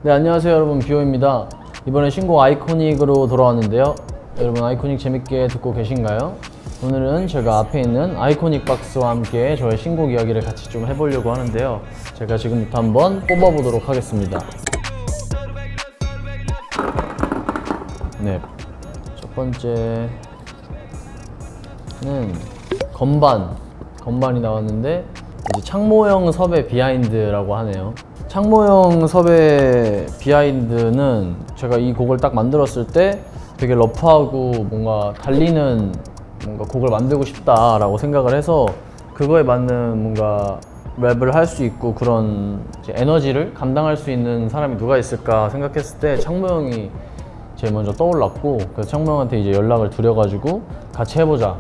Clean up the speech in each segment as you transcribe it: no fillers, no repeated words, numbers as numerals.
네, 안녕하세요 여러분, 비오입니다. 이번에 신곡 아이코닉으로 돌아왔는데요. 여러분, 아이코닉 재밌게 듣고 계신가요? 오늘은 제가 앞에 있는 아이코닉 박스와 함께 저의 신곡 이야기를 같이 좀 해보려고 하는데요. 제가 지금부터 한번 뽑아보도록 하겠습니다. 네, 첫 번째는 건반이 나왔는데 이제 창모형 섭외 비하인드라고 하네요. 창모형 섭외 비하인드는 제가 이 곡을 딱 만들었을 때 되게 러프하고 뭔가 달리는 뭔가 곡을 만들고 싶다라고 생각을 해서 그거에 맞는 뭔가 랩을 할 수 있고 그런 이제 에너지를 감당할 수 있는 사람이 누가 있을까 생각했을 때 창모형이 제일 먼저 떠올랐고, 그래서 창모형한테 이제 연락을 드려가지고 같이 해보자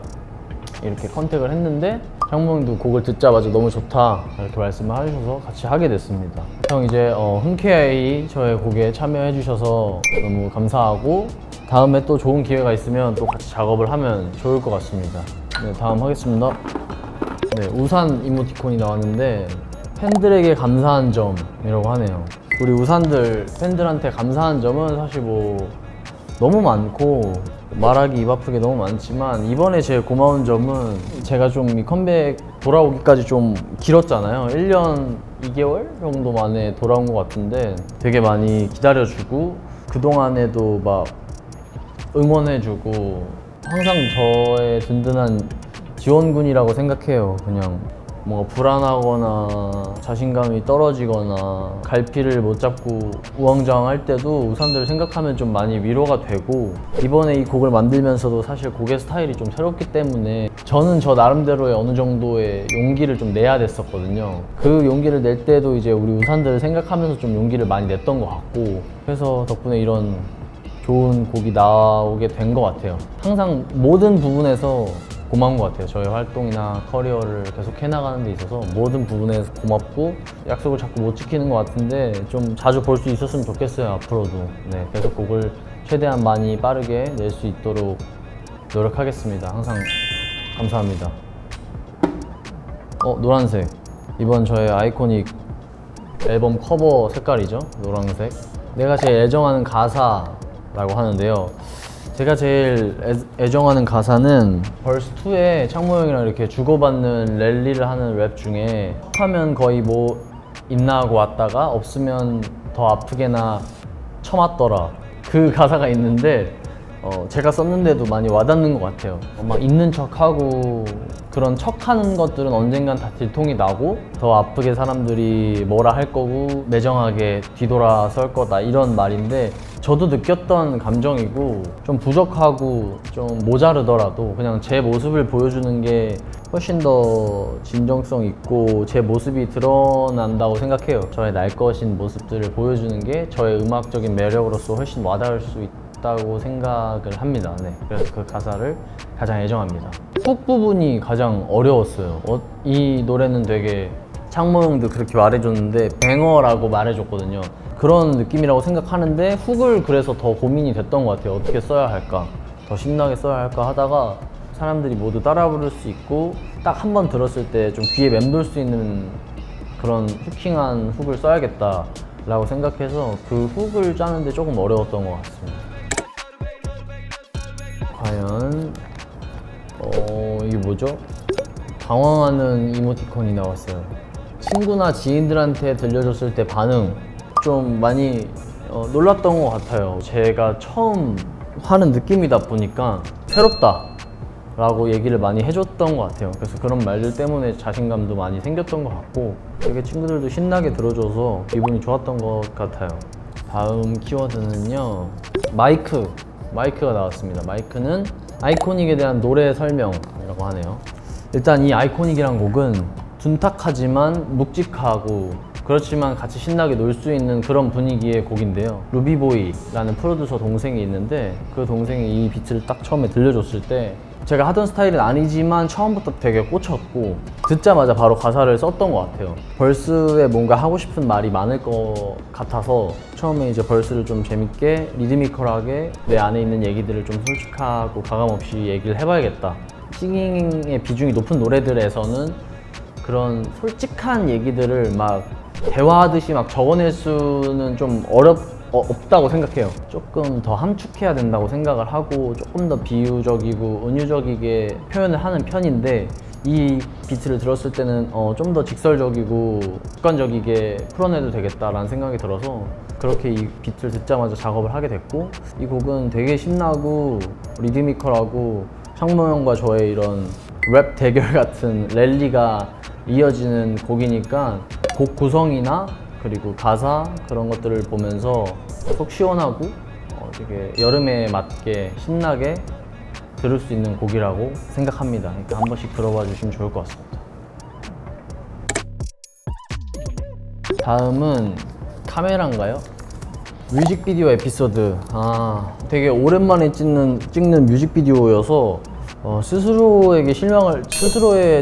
이렇게 컨택을 했는데 창모형도 곡을 듣자마자 너무 좋다 이렇게 말씀을 하셔서 같이 하게 됐습니다. 형 이제 흔쾌히 저의 곡에 참여해 주셔서 너무 감사하고 다음에 또 좋은 기회가 있으면 또 같이 작업을 하면 좋을 것 같습니다. 네, 다음 하겠습니다. 네, 우산 이모티콘이 나왔는데 팬들에게 감사한 점이라고 하네요. 우리 우산들 팬들한테 감사한 점은 사실 뭐 너무 많고 말하기 입 아프게 너무 많지만, 이번에 제일 고마운 점은 제가 좀 이 컴백 돌아오기까지 좀 길었잖아요. 1년 2개월 정도 만에 돌아온 것 같은데 되게 많이 기다려주고 그동안에도 막 응원해주고 항상 저의 든든한 지원군이라고 생각해요. 그냥 뭔가 불안하거나 자신감이 떨어지거나 갈피를 못 잡고 우왕좌왕할 때도 우산들을 생각하면 좀 많이 위로가 되고, 이번에 이 곡을 만들면서도 사실 곡의 스타일이 좀 새롭기 때문에 저는 저 나름대로의 어느 정도의 용기를 좀 내야 됐었거든요. 그 용기를 낼 때도 이제 우리 우산들을 생각하면서 좀 용기를 많이 냈던 것 같고, 그래서 덕분에 이런 좋은 곡이 나오게 된 것 같아요. 항상 모든 부분에서 고마운 것 같아요. 저의 활동이나 커리어를 계속 해나가는 데 있어서 모든 부분에서 고맙고, 약속을 자꾸 못 지키는 것 같은데 좀 자주 볼 수 있었으면 좋겠어요, 앞으로도. 네, 그래서 곡을 최대한 많이 빠르게 낼 수 있도록 노력하겠습니다. 항상 감사합니다. 노란색. 이번 저의 아이코닉 앨범 커버 색깔이죠, 노란색. 내가 제일 애정하는 가사라고 하는데요. 제가 제일 애정하는 가사는 벌스2에 창모형이랑 이렇게 주고받는 랠리를 하는 랩 중에 하면 거의 뭐 있나 하고 왔다가 없으면 더 아프게나 쳐맞더라, 그 가사가 있는데 제가 썼는데도 많이 와닿는 것 같아요. 막 있는 척하고 그런 척하는 것들은 언젠간 다 들통이 나고 더 아프게 사람들이 뭐라 할 거고 매정하게 뒤돌아설 거다, 이런 말인데 저도 느꼈던 감정이고, 좀 부족하고 좀 모자르더라도 그냥 제 모습을 보여주는 게 훨씬 더 진정성 있고 제 모습이 드러난다고 생각해요. 저의 날 것인 모습들을 보여주는 게 저의 음악적인 매력으로서 훨씬 와닿을 수 있다고 생각을 합니다. 네, 그래서 그 가사를 가장 애정합니다. 훅 부분이 가장 어려웠어요. 이 노래는 되게 창모형도 그렇게 말해줬는데 뱅어라고 말해줬거든요. 그런 느낌이라고 생각하는데 훅을 그래서 더 고민이 됐던 것 같아요. 어떻게 써야 할까, 더 신나게 써야 할까 하다가 사람들이 모두 따라 부를 수 있고 딱 한 번 들었을 때 좀 귀에 맴돌 수 있는 그런 후킹한 훅을 써야겠다 라고 생각해서 그 훅을 짜는데 조금 어려웠던 것 같습니다. 과연 이게 뭐죠? 당황하는 이모티콘이 나왔어요. 친구나 지인들한테 들려줬을 때 반응 좀 많이 놀랐던 것 같아요. 제가 처음 하는 느낌이다 보니까 새롭다 라고 얘기를 많이 해줬던 것 같아요. 그래서 그런 말들 때문에 자신감도 많이 생겼던 것 같고 되게 친구들도 신나게 들어줘서 기분이 좋았던 것 같아요. 다음 키워드는요, 마이크가 나왔습니다. 마이크는 아이코닉에 대한 노래 설명이라고 하네요. 일단 이 아이코닉이란 곡은 둔탁하지만 묵직하고 그렇지만 같이 신나게 놀 수 있는 그런 분위기의 곡인데요. 루비보이라는 프로듀서 동생이 있는데 그 동생이 이 비트를 딱 처음에 들려줬을 때 제가 하던 스타일은 아니지만 처음부터 되게 꽂혔고 듣자마자 바로 가사를 썼던 것 같아요. 벌스에 뭔가 하고 싶은 말이 많을 것 같아서 처음에 이제 벌스를 좀 재밌게 리드미컬하게 내 안에 있는 얘기들을 좀 솔직하고 가감없이 얘기를 해봐야겠다. 싱잉의 비중이 높은 노래들에서는 그런 솔직한 얘기들을 막 대화하듯이 막 적어낼 수는 좀 없다고 생각해요. 조금 더 함축해야 된다고 생각을 하고 조금 더 비유적이고 은유적이게 표현을 하는 편인데 이 비트를 들었을 때는 좀 더 직설적이고 객관적이게 풀어내도 되겠다라는 생각이 들어서 그렇게 이 비트를 듣자마자 작업을 하게 됐고, 이 곡은 되게 신나고 리드미컬하고 창모 형과 저의 이런 랩 대결 같은 랠리가 이어지는 곡이니까 곡 구성이나 그리고 가사 그런 것들을 보면서 속 시원하고 되게 여름에 맞게 신나게 들을 수 있는 곡이라고 생각합니다. 그러니까 한 번씩 들어봐 주시면 좋을 것 같습니다. 다음은 카메라인가요? 뮤직비디오 에피소드. 되게 오랜만에 찍는 뮤직비디오여서 스스로의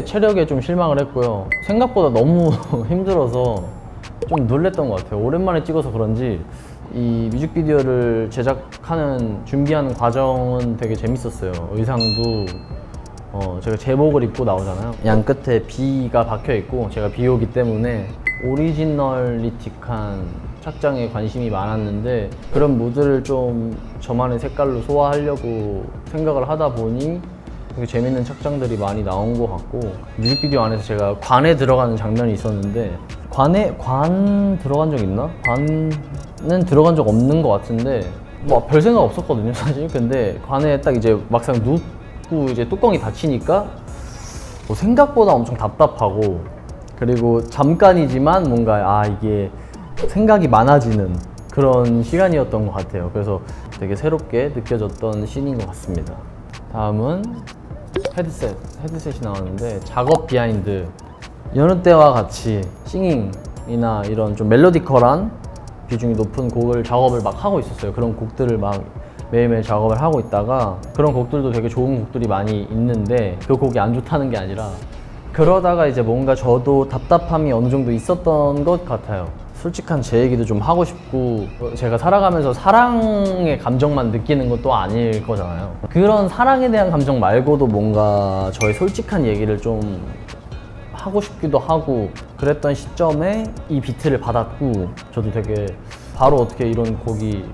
체력에 좀 실망을 했고요. 생각보다 너무 힘들어서 좀 놀랬던 것 같아요. 오랜만에 찍어서 그런지 이 뮤직비디오를 준비하는 과정은 되게 재밌었어요. 의상도 제가 제복을 입고 나오잖아요. 양 끝에 B가 박혀 있고 제가 B호기 때문에 오리지널리틱한 착장에 관심이 많았는데 그런 무드를 좀 저만의 색깔로 소화하려고 생각을 하다 보니 되게 재밌는 착장들이 많이 나온 것 같고, 뮤직비디오 안에서 제가 관에 들어가는 장면이 있었는데 관 들어간 적 있나? 관은 들어간 적 없는 것 같은데 뭐 별 생각 없었거든요 사실. 근데 관에 딱 이제 막상 눕고 이제 뚜껑이 닫히니까 뭐 생각보다 엄청 답답하고, 그리고 잠깐이지만 뭔가 이게 생각이 많아지는 그런 시간이었던 것 같아요. 그래서 되게 새롭게 느껴졌던 씬인 것 같습니다. 다음은 헤드셋이 나왔는데 작업 비하인드. 여느 때와 같이 싱잉이나 이런 좀 멜로디컬한 비중이 높은 곡을 작업을 막 하고 있었어요. 그런 곡들을 막 매일매일 작업을 하고 있다가 그런 곡들도 되게 좋은 곡들이 많이 있는데 그 곡이 안 좋다는 게 아니라 그러다가 이제 뭔가 저도 답답함이 어느 정도 있었던 것 같아요. 솔직한 제 얘기도 좀 하고 싶고, 제가 살아가면서 사랑의 감정만 느끼는 것도 아닐 거잖아요. 그런 사랑에 대한 감정 말고도 뭔가 저의 솔직한 얘기를 좀 하고 싶기도 하고 그랬던 시점에 이 비트를 받았고, 저도 되게 바로 어떻게 이런 곡이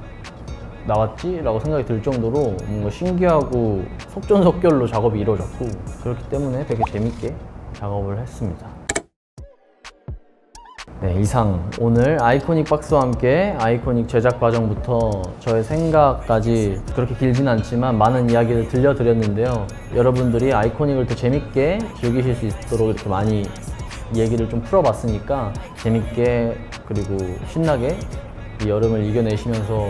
나왔지? 라고 생각이 들 정도로 뭔가 신기하고 속전속결로 작업이 이루어졌고, 그렇기 때문에 되게 재밌게 작업을 했습니다. 네, 이상 오늘 아이코닉 박스와 함께 아이코닉 제작 과정부터 저의 생각까지 그렇게 길진 않지만 많은 이야기를 들려드렸는데요. 여러분들이 아이코닉을 더 재밌게 즐기실 수 있도록 이렇게 많이 얘기를 좀 풀어봤으니까 재밌게 그리고 신나게 이 여름을 이겨내시면서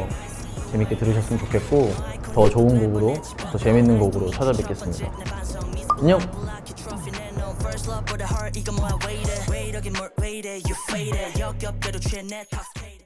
재밌게 들으셨으면 좋겠고, 더 좋은 곡으로, 더 재밌는 곡으로 찾아뵙겠습니다. 안녕! First love with a heart, 이건 뭐야, wait it. 왜 이렇게 뭘 wait it, you faded. 역겹게도 취해 내 턱